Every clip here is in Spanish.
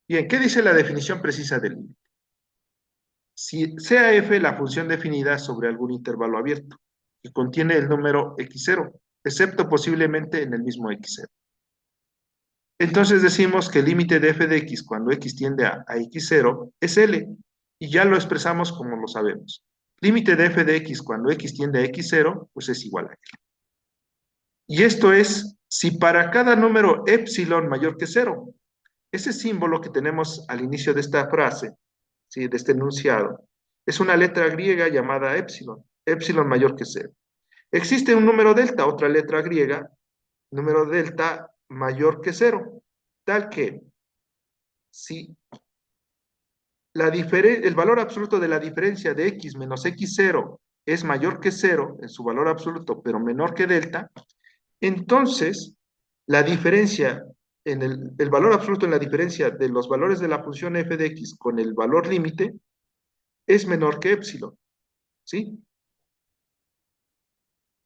Bien, ¿qué dice la definición precisa del límite? Si sea f la función definida sobre algún intervalo abierto que contiene el número x0, excepto posiblemente en el mismo x0. Entonces decimos que el límite de f de x cuando x tiende a x0 es L, y ya lo expresamos como lo sabemos. Límite de f de x cuando x tiende a x0, pues es igual a L. Y esto es si para cada número epsilon mayor que cero, ese símbolo que tenemos al inicio de esta frase, ¿sí? De este enunciado, es una letra griega llamada epsilon, epsilon mayor que cero. Existe un número delta, otra letra griega, número delta mayor que cero, tal que si el valor absoluto de la diferencia de x menos x0 es mayor que cero en su valor absoluto, pero menor que delta, entonces la diferencia el valor absoluto en la diferencia de los valores de la función f de x con el valor límite es menor que epsilon, ¿sí?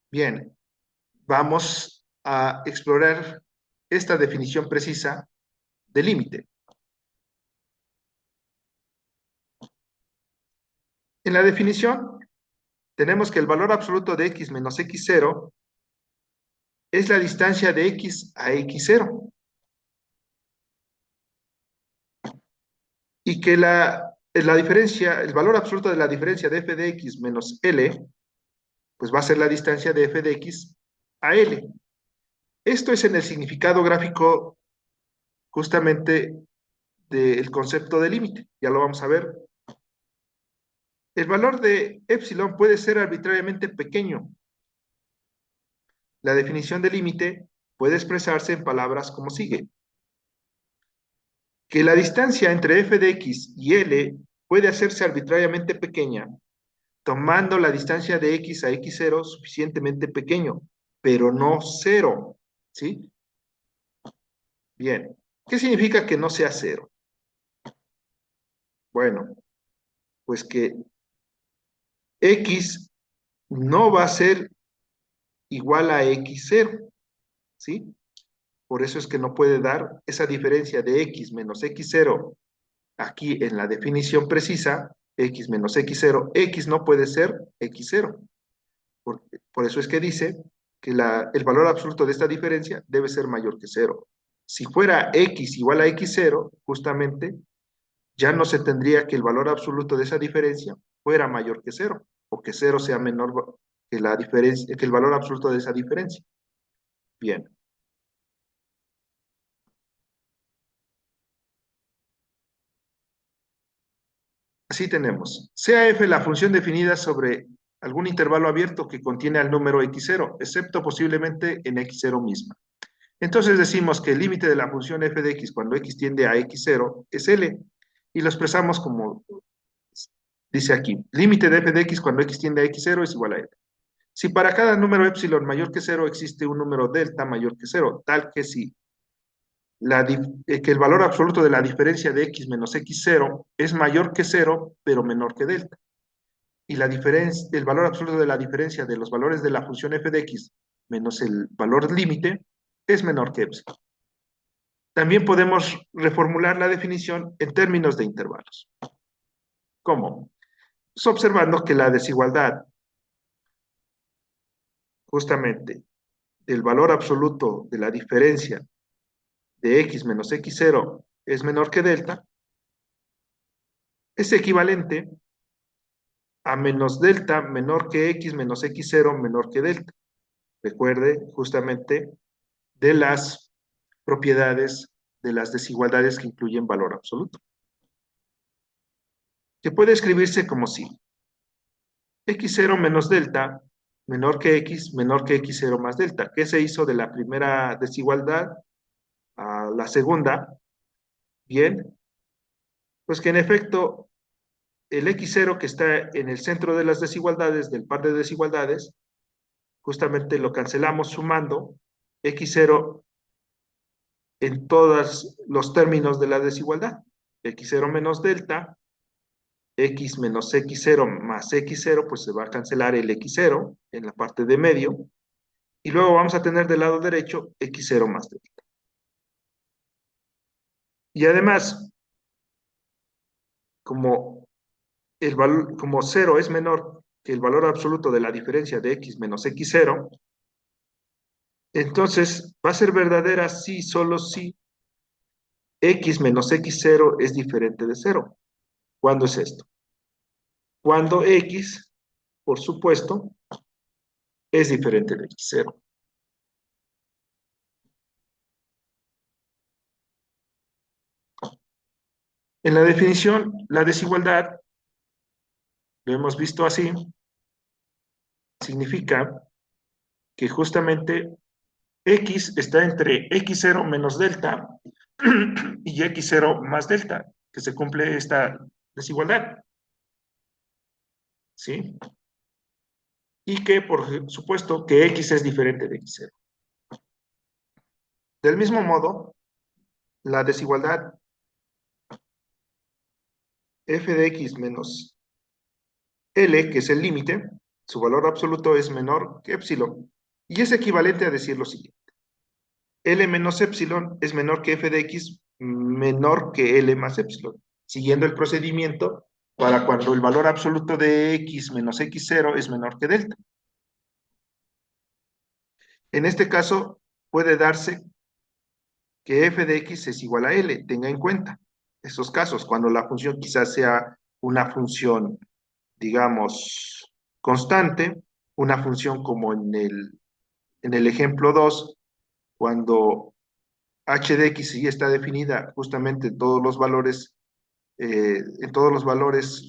Bien, vamos a explorar esta definición precisa de límite. En la definición tenemos que el valor absoluto de x menos x0 es la distancia de x a x0 y que la diferencia, el valor absoluto de la diferencia de f de x menos L, pues va a ser la distancia de f de x a L. Esto es en el significado gráfico justamente del concepto de límite. Ya lo vamos a ver. El valor de epsilon puede ser arbitrariamente pequeño. La definición de límite puede expresarse en palabras como sigue. Que la distancia entre f de x y L puede hacerse arbitrariamente pequeña, tomando la distancia de x a x0 suficientemente pequeño, pero no cero, ¿sí? Bien, ¿qué significa que no sea cero? Bueno, pues que x no va a ser igual a x0, ¿sí? Por eso es que no puede dar esa diferencia de x menos x0 aquí en la definición precisa, x menos x0, x no puede ser x0. Por eso es que dice que el valor absoluto de esta diferencia debe ser mayor que cero. Si fuera x igual a x0, justamente ya no se tendría que el valor absoluto de esa diferencia fuera mayor que cero, o que cero sea menor que la diferencia, que el valor absoluto de esa diferencia. Bien. Así tenemos, sea f la función definida sobre algún intervalo abierto que contiene al número x0, excepto posiblemente en x0 misma. Entonces decimos que el límite de la función f de x cuando x tiende a x0 es L, y lo expresamos como dice aquí, límite de f de x cuando x tiende a x0 es igual a L. Si para cada número epsilon mayor que cero existe un número delta mayor que cero, tal que si que el valor absoluto de la diferencia de x menos x0 es mayor que cero, pero menor que delta. Y la diferencia, el valor absoluto de la diferencia de los valores de la función f de x menos el valor límite es menor que epsilon. También podemos reformular la definición en términos de intervalos. ¿Cómo? Pues observando que la desigualdad, justamente, del valor absoluto de la diferencia de x menos x0 es menor que delta, es equivalente a menos delta menor que x menos x0 menor que delta. Recuerde justamente de las propiedades de las desigualdades que incluyen valor absoluto, que puede escribirse como si x0 menos delta menor que x menor que x0 más delta. ¿Qué se hizo de la primera desigualdad a la segunda? Bien, pues que en efecto el x0 que está en el centro de las desigualdades, del par de desigualdades, justamente lo cancelamos sumando x0 en todos los términos de la desigualdad. X0 menos delta, x menos x0 más x0, pues se va a cancelar el x0 en la parte de medio, y luego vamos a tener del lado derecho x0 más delta. Y además, como el valor, como 0 es menor que el valor absoluto de la diferencia de x menos x0, entonces va a ser verdadera si, solo si x menos x0 es diferente de 0. ¿Cuándo es esto? Cuando x, por supuesto, es diferente de x0. En la definición, la desigualdad, lo hemos visto así, significa que justamente x está entre x0 menos delta y x0 más delta, que se cumple esta desigualdad, ¿sí? Y que, por supuesto, que x es diferente de x0. Del mismo modo, la desigualdad f de x menos L, que es el límite, su valor absoluto es menor que epsilon. Y es equivalente a decir lo siguiente. L menos epsilon es menor que f de x menor que L más epsilon, siguiendo el procedimiento para cuando el valor absoluto de x menos x0 es menor que delta. En este caso, puede darse que f de x es igual a L. Tenga en cuenta esos casos, cuando la función quizás sea una función, digamos, constante, una función como en el ejemplo 2, cuando h de x sí está definida justamente en todos los valores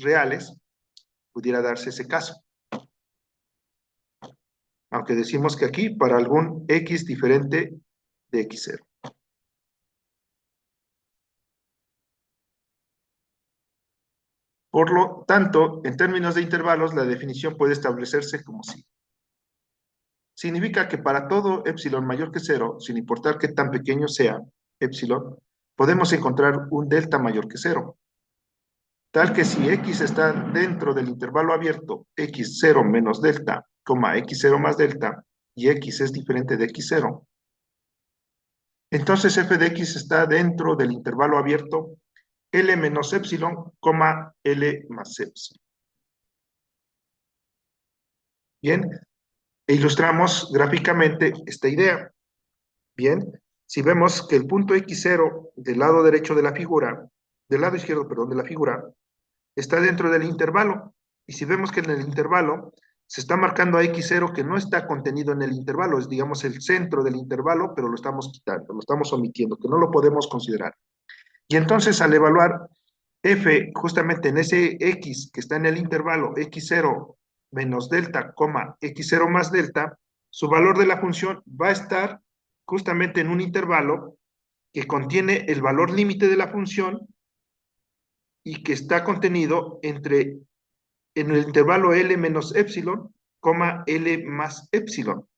reales, pudiera darse ese caso. Aunque decimos que aquí para algún x diferente de x0. Por lo tanto, en términos de intervalos, la definición puede establecerse como sigue. Significa que para todo epsilon mayor que 0, sin importar qué tan pequeño sea epsilon, podemos encontrar un delta mayor que 0. Tal que si x está dentro del intervalo abierto x0 menos delta, x0 más delta, y x es diferente de x0, entonces f de x está dentro del intervalo abierto L menos epsilon, L más epsilon. Bien, e ilustramos gráficamente esta idea. Bien, si vemos que el punto x0 del lado derecho de la figura, del lado izquierdo, perdón, de la figura, está dentro del intervalo. Y si vemos que en el intervalo se está marcando a x0 que no está contenido en el intervalo, es digamos el centro del intervalo, pero lo estamos quitando, lo estamos omitiendo, que no lo podemos considerar. Y entonces al evaluar f justamente en ese x que está en el intervalo x0 menos delta, x0 más delta, su valor de la función va a estar justamente en un intervalo que contiene el valor límite de la función y que está contenido en el intervalo L menos epsilon, L más epsilon.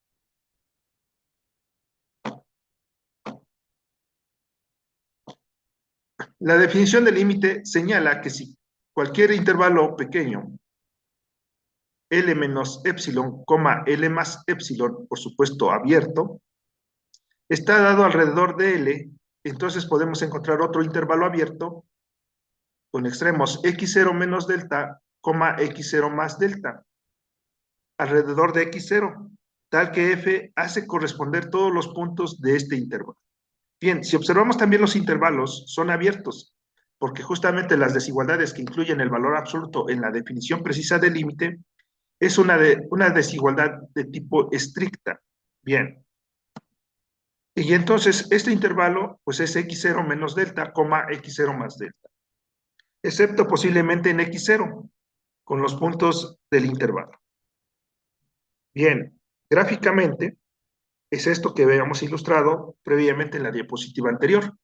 La definición del límite señala que si cualquier intervalo pequeño, L menos epsilon, L más epsilon, por supuesto abierto, está dado alrededor de L, entonces podemos encontrar otro intervalo abierto con extremos x0 menos delta, x0 más delta, alrededor de x0, tal que f hace corresponder todos los puntos de este intervalo. Bien, si observamos también los intervalos, son abiertos, porque justamente las desigualdades que incluyen el valor absoluto en la definición precisa del límite es una desigualdad de tipo estricta. Bien. Y entonces este intervalo pues es x0 menos delta, x0 más delta, excepto posiblemente en x0, con los puntos del intervalo. Bien, gráficamente es esto que habíamos ilustrado previamente en la diapositiva anterior.